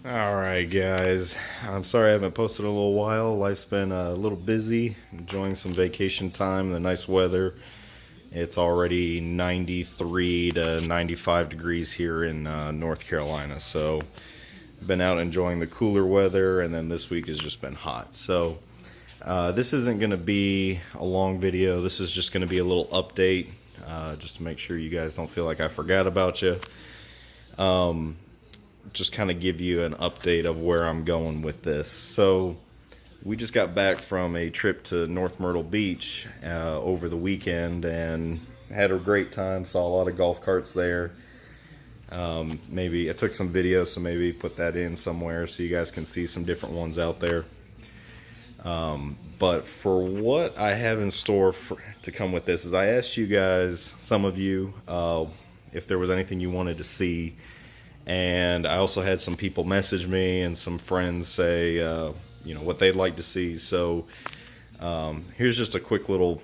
Alright guys, I'm sorry I haven't posted in a little while. Life's been a little busy, enjoying some vacation time, the nice weather. It's already 93 to 95 degrees here in North Carolina, so been out enjoying the cooler weather, and then this week has just been hot. So this isn't going to be a long video, this is just going to be a little update, just to make sure you guys don't feel like I forgot about you. Just kind of give you an update of where I'm going with this. So we just got back from a trip to North Myrtle Beach over the weekend and had a great time. Saw a lot of golf carts there. Maybe I took some videos, so maybe put that in somewhere so you guys can see some different ones out there. But for what I have in store to come with this is I asked you guys, some of you, if there was anything you wanted to see. And I also had some people message me and some friends say, you know, what they'd like to see. So here's just a quick little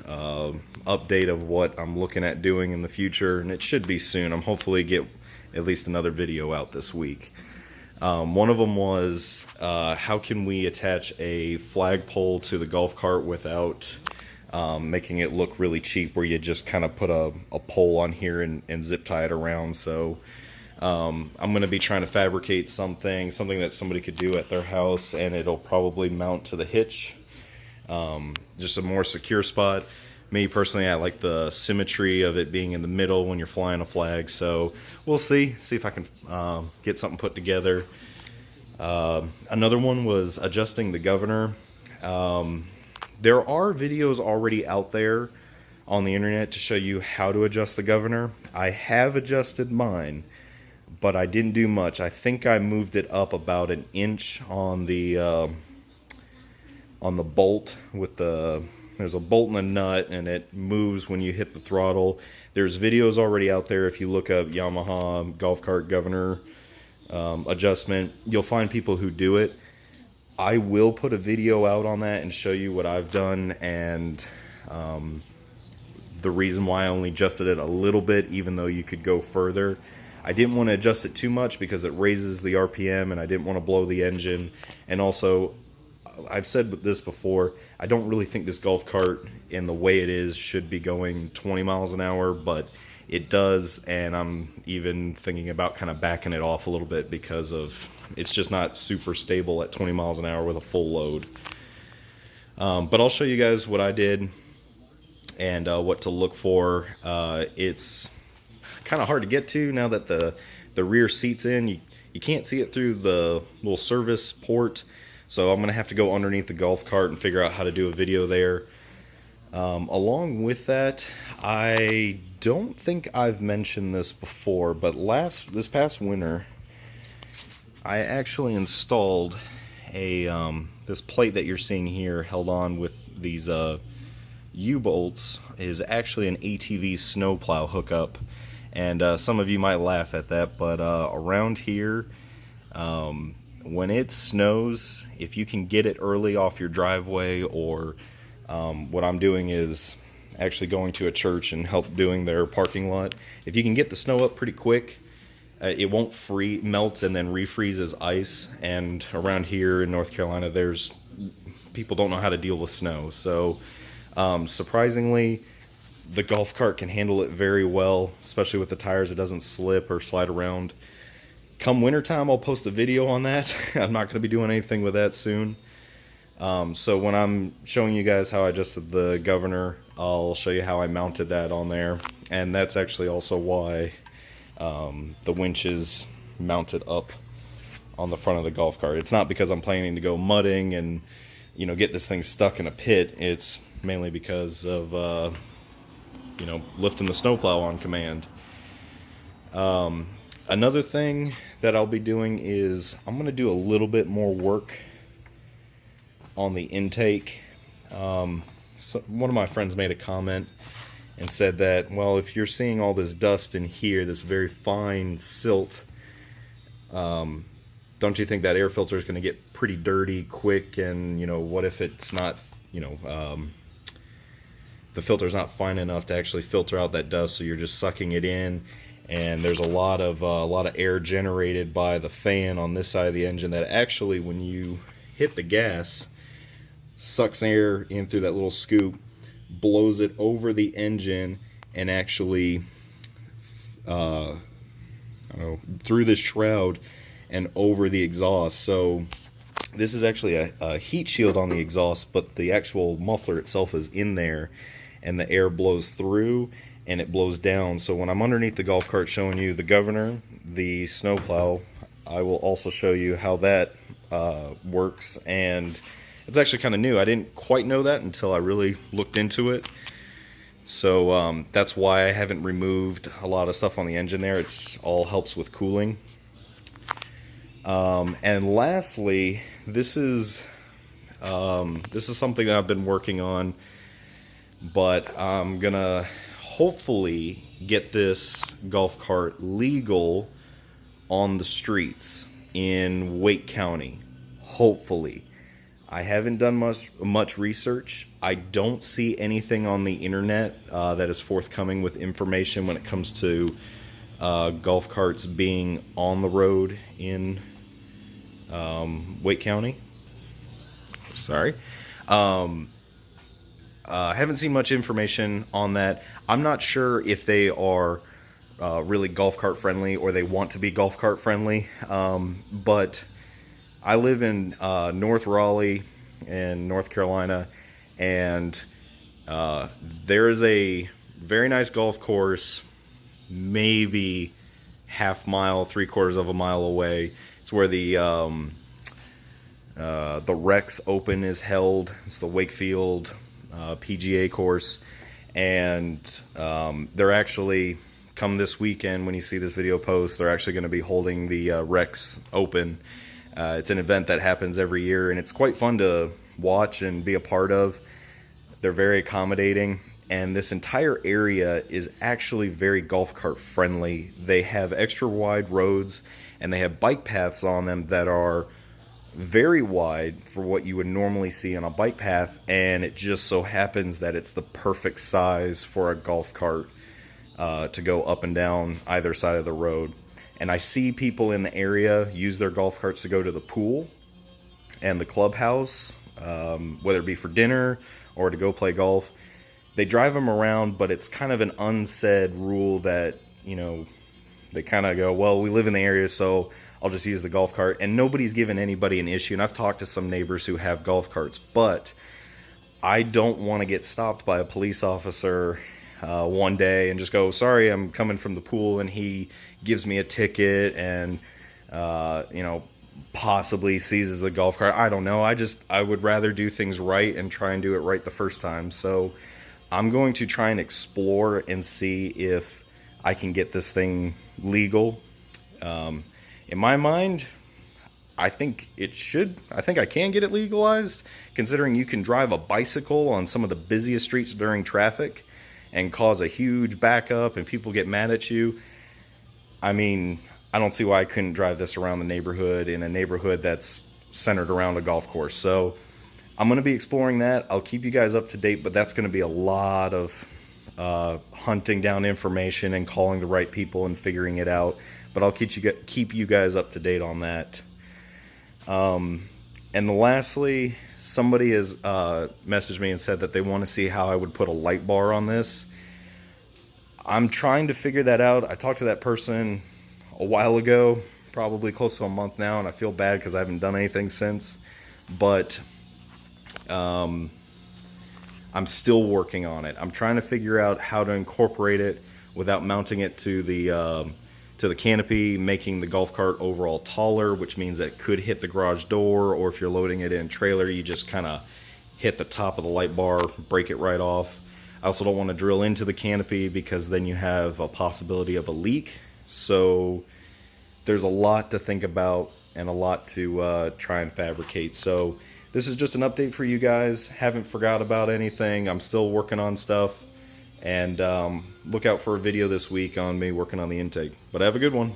update of what I'm looking at doing in the future, and it should be soon. I'm hopefully get at least another video out this week. One of them was how can we attach a flagpole to the golf cart without making it look really cheap, where you just kind of put a pole on here and zip tie it around. So I'm going to be trying to fabricate something that somebody could do at their house, and it'll probably mount to the hitch. Just a more secure spot. Me personally, I like the symmetry of it being in the middle when you're flying a flag, so we'll see if I can get something put together. Another one was adjusting the governor. There are videos already out there on the internet to show you how to adjust the governor. I have adjusted mine, but I didn't do much. I think I moved it up about an inch on the bolt with there's a bolt and a nut, and it moves when you hit the throttle. There's videos already out there. If you look up Yamaha golf cart governor adjustment, you'll find people who do it. I will put a video out on that and show you what I've done, and the reason why I only adjusted it a little bit, even though you could go further. I didn't want to adjust it too much because it raises the RPM, and I didn't want to blow the engine. And also, I've said this before, I don't really think this golf cart, in the way it is, should be going 20 miles an hour, but it does, and I'm even thinking about kind of backing it off a little bit because of it's just not super stable at 20 miles an hour with a full load. But I'll show you guys what I did and what to look for. It's kind of hard to get to now that the rear seat's in. You can't see it through the little service port, so I'm gonna have to go underneath the golf cart and figure out how to do a video there. Along with that, I don't think I've mentioned this before, but this past winter I actually installed a this plate that you're seeing here held on with these U-bolts is actually an ATV snowplow hookup. And some of you might laugh at that, but around here, when it snows, if you can get it early off your driveway, or what I'm doing is actually going to a church and help doing their parking lot. If you can get the snow up pretty quick, it won't melt and then refreeze as ice. And around here in North Carolina, people don't know how to deal with snow. So surprisingly, the golf cart can handle it very well, especially with the tires. It doesn't slip or slide around. Come wintertime, I'll post a video on that. I'm not going to be doing anything with that soon. So when I'm showing you guys how I adjusted the governor, I'll show you how I mounted that on there. And that's actually also why the winch is mounted up on the front of the golf cart. It's not because I'm planning to go mudding and, you know, get this thing stuck in a pit. It's mainly because of you know, lifting the snowplow on command. Another thing that I'll be doing is I'm going to do a little bit more work on the intake. So one of my friends made a comment and said that, well, if you're seeing all this dust in here, this very fine silt, don't you think that air filter is going to get pretty dirty quick? And, you know, what if it's not, you know, the filter's not fine enough to actually filter out that dust, so you're just sucking it in. and there's a lot of air generated by the fan on this side of the engine that actually, when you hit the gas, sucks air in through that little scoop, blows it over the engine, and actually through the shroud and over the exhaust. So this is actually a heat shield on the exhaust, but the actual muffler itself is in there, and the air blows through and it blows down. So when I'm underneath the golf cart showing you the governor, the snowplow, I will also show you how that works. And it's actually kind of new. I didn't quite know that until I really looked into it. So that's why I haven't removed a lot of stuff on the engine there. It's all helps with cooling. And lastly, this is something that I've been working on, but I'm gonna hopefully get this golf cart legal on the streets in Wake County. Hopefully. I haven't done much research. I don't see anything on the internet that is forthcoming with information when it comes to golf carts being on the road in Wake County. Sorry. I haven't seen much information on that. I'm not sure if they are really golf cart friendly or they want to be golf cart friendly. But I live in North Raleigh in North Carolina, and there is a very nice golf course, maybe half mile, 3/4 of a mile away. It's where the Rex Open is held. It's the Wakefield PGA course, and they're actually, come this weekend when you see this video post, they're actually going to be holding the Rex Open. It's an event that happens every year, and it's quite fun to watch and be a part of. They're very accommodating, and this entire area is actually very golf cart friendly. They have extra wide roads, and they have bike paths on them that are very wide for what you would normally see on a bike path, and it just so happens that it's the perfect size for a golf cart to go up and down either side of the road. And I see people in the area use their golf carts to go to the pool and the clubhouse, whether it be for dinner or to go play golf. They drive them around, but it's kind of an unsaid rule that, you know, they kind of go, well, we live in the area, so I'll just use the golf cart. And nobody's given anybody an issue. And I've talked to some neighbors who have golf carts, but I don't want to get stopped by a police officer one day and just go, sorry, I'm coming from the pool, and he gives me a ticket and you know, possibly seizes the golf cart. I don't know. I would rather do things right and try and do it right the first time. So I'm going to try and explore and see if I can get this thing legal. In my mind, I think I can get it legalized, considering you can drive a bicycle on some of the busiest streets during traffic and cause a huge backup and people get mad at you. I mean, I don't see why I couldn't drive this around the neighborhood in a neighborhood that's centered around a golf course. So I'm going to be exploring that. I'll keep you guys up to date, but that's going to be a lot of hunting down information and calling the right people and figuring it out. But I'll keep you guys up to date on that. And lastly, somebody has messaged me and said that they want to see how I would put a light bar on this. I'm trying to figure that out. I talked to that person a while ago, probably close to a month now, and I feel bad because I haven't done anything since. But I'm still working on it. I'm trying to figure out how to incorporate it without mounting it to the canopy, making the golf cart overall taller, which means that it could hit the garage door, or if you're loading it in a trailer, you just kind of hit the top of the light bar, break it right off. I also don't want to drill into the canopy because then you have a possibility of a leak. So there's a lot to think about and a lot to try and fabricate. So this is just an update for you guys. Haven't forgot about anything. I'm still working on stuff. And look out for a video this week on me working on the intake. But have a good one.